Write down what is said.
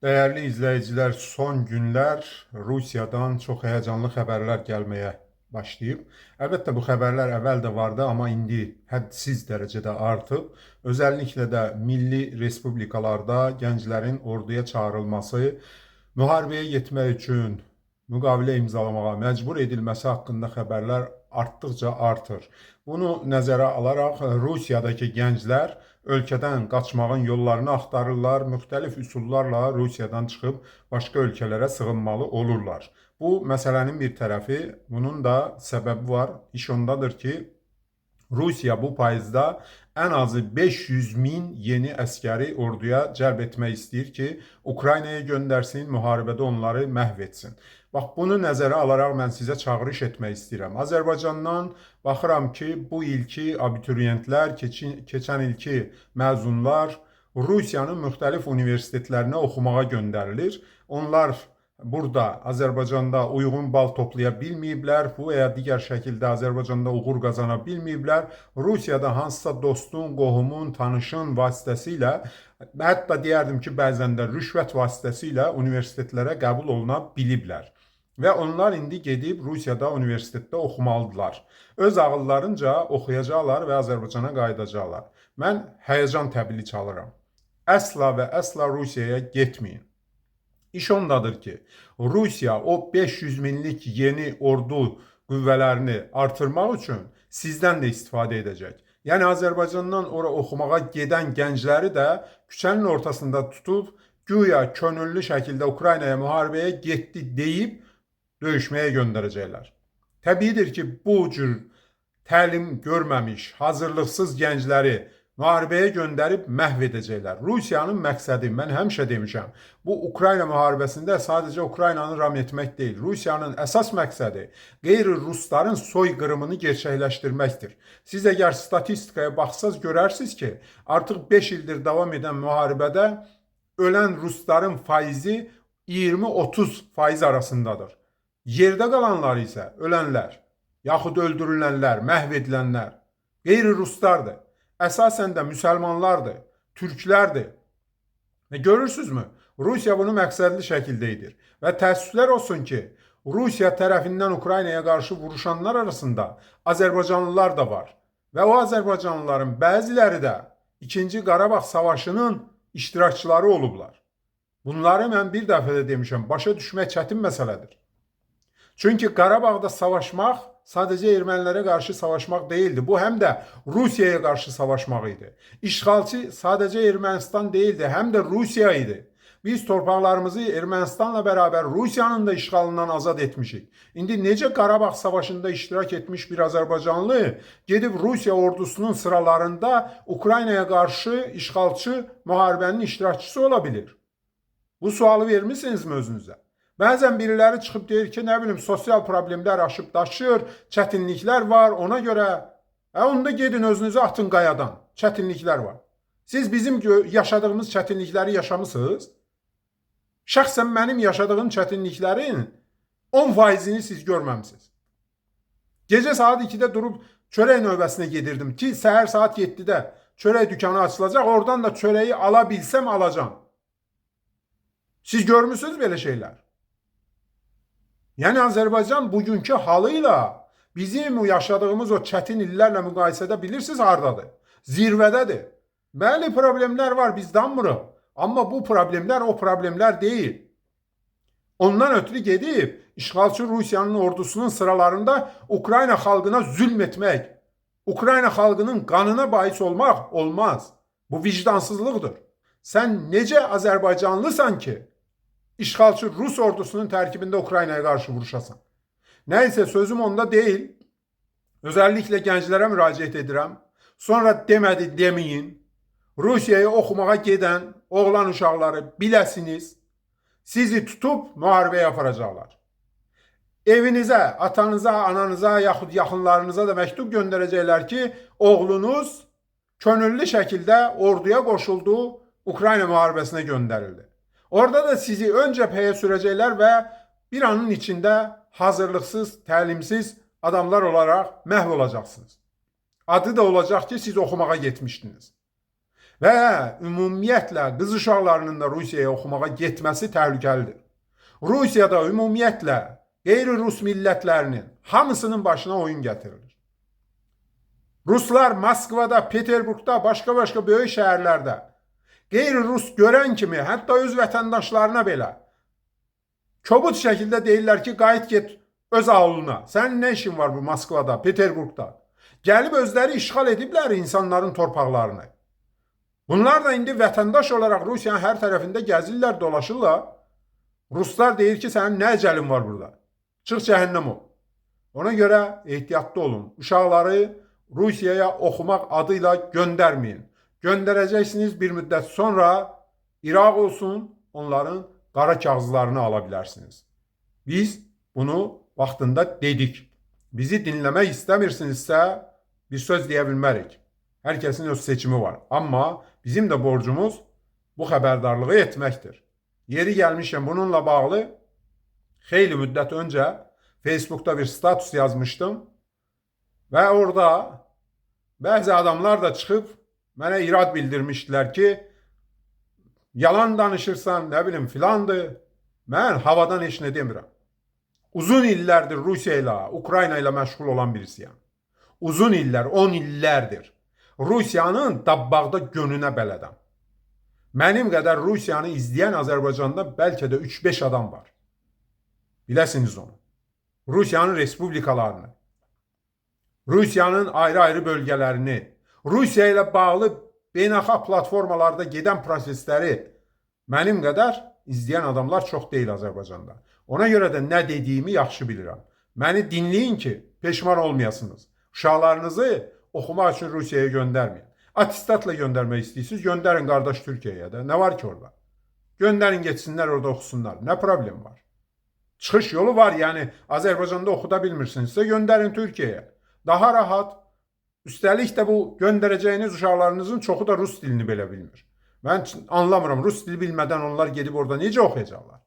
Değerli izleyiciler, son günlər Rusiyadan çox həyəcanlı xəbərlər gəlməyə başlayıb. Əlbəttə bu xəbərlər əvvəl də vardı, amma indi hədsiz dərəcədə artıb. Özəlliklə də milli respublikalarda gənclərin orduya çağırılması, müharibəyə getmək üçün müqavilə imzalamağa məcbur edilməsi haqqında xəbərlər artdıqca artır. Bunu nəzərə alaraq Rusiyadakı gənclər ölkədən qaçmağın yollarını axtarırlar, müxtəlif üsullarla Rusiyadan çıxıb başqa ölkələrə sığınmalı olurlar. Bu məsələnin bir tərəfi, bunun da səbəbi var. İş ondadır ki, Rusiya bu payızda en azı 500 bin yeni əskəri orduya cəlb etmək istəyir ki, Ukraynaya göndersin, müharibədə onları məhv etsin. Bax, bunu nəzərə alaraq mən sizə çağırış etmək istəyirəm. Azərbaycandan baxıram ki, bu ilki abituriyentlər, keçən ilki məzunlar Rusiyanın müxtəlif universitetlərinə oxumağa göndərilir. Onlar burada Azərbaycanda uyğun bal toplaya bilməyiblər, bu və ya digər şəkildə Azərbaycanda uğur qazana bilməyiblər. Rusiyada hansısa dostun, qohumun, tanışın vasitəsilə, hətta deyərdim ki, bəzən də rüşvət vasitəsilə universitetlərə qəbul oluna biliblər. Və onlar indi gedib Rusiyada universitetdə oxumalıdırlar. Öz ağıllarınca oxuyacaqlar və Azərbaycana qayıdacaqlar. Mən həyəcan təbili çalıram. Əsla və əsla Rusiyaya getməyin. İş ondadır ki, Rusiya o 500 binlik yeni ordu qüvvələrini artırmaq üçün sizdən də istifadə edəcək. Yəni Azərbaycandan ora oxumağa gedən gəncləri də küçənin ortasında tutub, güya könüllü şəkildə Ukraynaya müharibəyə getdi deyib döyüşməyə göndərəcəklər. Təbiidir ki, bu cür təlim görməmiş, hazırlıqsız gəncləri müharibəyə göndərib məhv edəcəklər. Rusiyanın məqsədi, mən həmişə demişəm, bu Ukrayna müharibəsində sadəcə Ukraynanı ram etmək deyil. Rusiyanın əsas məqsədi qeyri-rusların soyqırımını gerçəkləşdirməkdir. Siz əgər statistikaya baxsaz görərsiniz ki, artıq 5 ildir davam edən müharibədə ölən rusların faizi 20-30% arasındadır. Yerdə qalanlar isə ölənlər, yaxud öldürülənlər, məhv edilənlər qeyri-ruslardır. Əsasən də müsəlmanlardır, türklərdir. Və görürsünüzmü? Rusiya bunu məqsədli şəkildə edir. Və təəssüflər olsun ki, Rusiya tərəfindən Ukraynaya qarşı vuruşanlar arasında Azərbaycanlılar da var. Və o Azərbaycanlıların bəziləri də 2-ci Qarabağ Savaşının iştirakçıları olublar. Bunları mən bir dəfə də demişəm, başa düşmək çətin məsələdir. Çünki Qarabağda savaşmaq sadəcə ermənilərə qarşı savaşmaq değildi. Bu həm də Rusiyaya qarşı savaşmaq idi. İşğalçı sadəcə Ermənistan değildi, həm də Rusiya idi. Biz torpaqlarımızı Ermənistanla beraber Rusiyanın da işğalından azad etmişik. İndi necə Qarabağ Savaşında iştirak etmiş bir Azərbaycanlı gedib Rusiya ordusunun sıralarında Ukraynaya qarşı işğalçı müharibənin iştirakçısı olabilir? Bu sualı vermişsinizmi özünüzə? Bəzən biriləri çıxıb deyir ki, nə bilim, sosial problemlər aşıb daşır, çətinliklər var, ona görə onda gedin özünüzü atın qayadan. Çətinliklər var. Siz bizim yaşadığımız çətinlikləri yaşamısınız? Şəxsən mənim yaşadığım çətinliklərin 10%-ni siz görməmisiniz. Gecə saat 2-də durub çörək növbəsinə gedirdim ki, səhər saat 7-də çörək dükanı açılacaq, oradan da çörəyi ala bilsəm alacağım. Siz görmüsünüz belə şeylər? Yəni Azərbaycan bugünkü halıyla bizim yaşadığımız o çətin illərlə müqayisədə bilirsiniz hardadır? Zirvədədir. Bəli, problemlər var, biz danmırıq. Amma bu problemlər o problemlər deyil. Ondan ötürü gedib işğalçı Rusiyanın ordusunun sıralarında Ukrayna xalqına zülm etmək, Ukrayna xalqının qanına bahis olmaq olmaz. Bu vicdansızlıqdır. Sən necə Azərbaycanlısan ki, işğalçı Rus ordusunun tərkibində Ukraynaya qarşı vuruşasan? Nəysə, sözüm onda deyil. Özəlliklə gənclərə müraciət edirəm. Sonra demədi deməyin. Rusiyaya oxumağa gedən oğlan uşaqları biləsiniz, sizi tutub müharibəyə aparacaqlar. Evinizə, atanıza, ananıza, yaxud yaxınlarınıza da məktub göndərəcəklər ki, oğlunuz könüllü şəkildə orduya qoşuldu, Ukrayna müharibəsinə göndərildi. Orada da sizi ön cəbhəyə sürəcəklər və bir anın içində hazırlıqsız, təlimsiz adamlar olaraq məhv olacaqsınız. Adı da olacaq ki, siz oxumağa getmişdiniz. və ümumiyyətlə qız uşaqlarının da Rusiyaya oxumağa getməsi təhlükəlidir. Rusiyada ümumiyyətlə qeyri-rus millətlərinin hamısının başına oyun gətirilir. Ruslar Moskvada, Peterburqda, başqa böyük şəhərlərdə qeyri-rus görən kimi, hətta öz vətəndaşlarına belə kobud şəkildə deyirlər ki, qayıt get öz ağlına. Sənin nə işin var bu Moskvada, Peterburqda? Gəlib özləri işğal ediblər insanların torpaqlarını. Bunlar da indi vətəndaş olaraq Rusiyanın hər tərəfində gəzirlər, dolaşırlar. Ruslar deyir ki, sənin nə əcəlin var burada? Çıx cəhənnəm ol. Ona görə ehtiyatlı olun. Uşaqları Rusiyaya oxumaq adıyla göndərməyin. Göndərəcəksiniz, bir müddət sonra İraq olsun, onların qara kağızlarını ala bilərsiniz. Biz bunu vaxtında dedik. Bizi dinləmək istəmirsinizsə bir söz deyə bilmərik. Hər kəsin öz seçimi var. Amma bizim də borcumuz bu xəbərdarlığı etməkdir. Yeri gəlmişkən bununla bağlı xeyli müddət öncə Facebook'ta bir status yazmışdım və orada bəzi adamlar da çıxıb mənə irad bildirmişdilər ki, yalan danışırsan, nə bilim filandır. Mən havadan heç nə demirəm. Uzun illərdir Rusiya ilə, Ukrayna ilə məşğul olan birisiyəm. Uzun illər, 10 illərdir. Rusiyanın dabbağda gönünə bələdəm. Mənim qədər Rusiyanı izləyən Azərbaycanda bəlkə də 3-5 adam var. Biləsiniz onu. Rusiyanın respublikalarını, Rusiyanın ayrı-ayrı bölgələrini, Rusiya ilə bağlı beynəlxalq platformalarda gedən prosesləri mənim qədər izləyən adamlar çox deyil Azərbaycanda. Ona görə də nə dediyimi yaxşı bilirəm. Məni dinləyin ki, peşman olmayasınız. Uşaqlarınızı oxumaq üçün Rusiyaya göndərməyin. Atestatla göndərmək istəyirsiniz, göndərin qardaş Türkiyəyə də. Nə var ki orada? Göndərin getsinlər orada oxusunlar. Nə problem var? Çıxış yolu var, yəni Azərbaycanda oxuda bilmirsinizsə göndərin Türkiyəyə. Daha rahat. Üstəlik də bu göndərəcəyiniz uşaqlarınızın çoxu da rus dilini belə bilmir. Mən anlamıram, rus dili bilmədən onlar gedib orada necə oxuyacaqlar?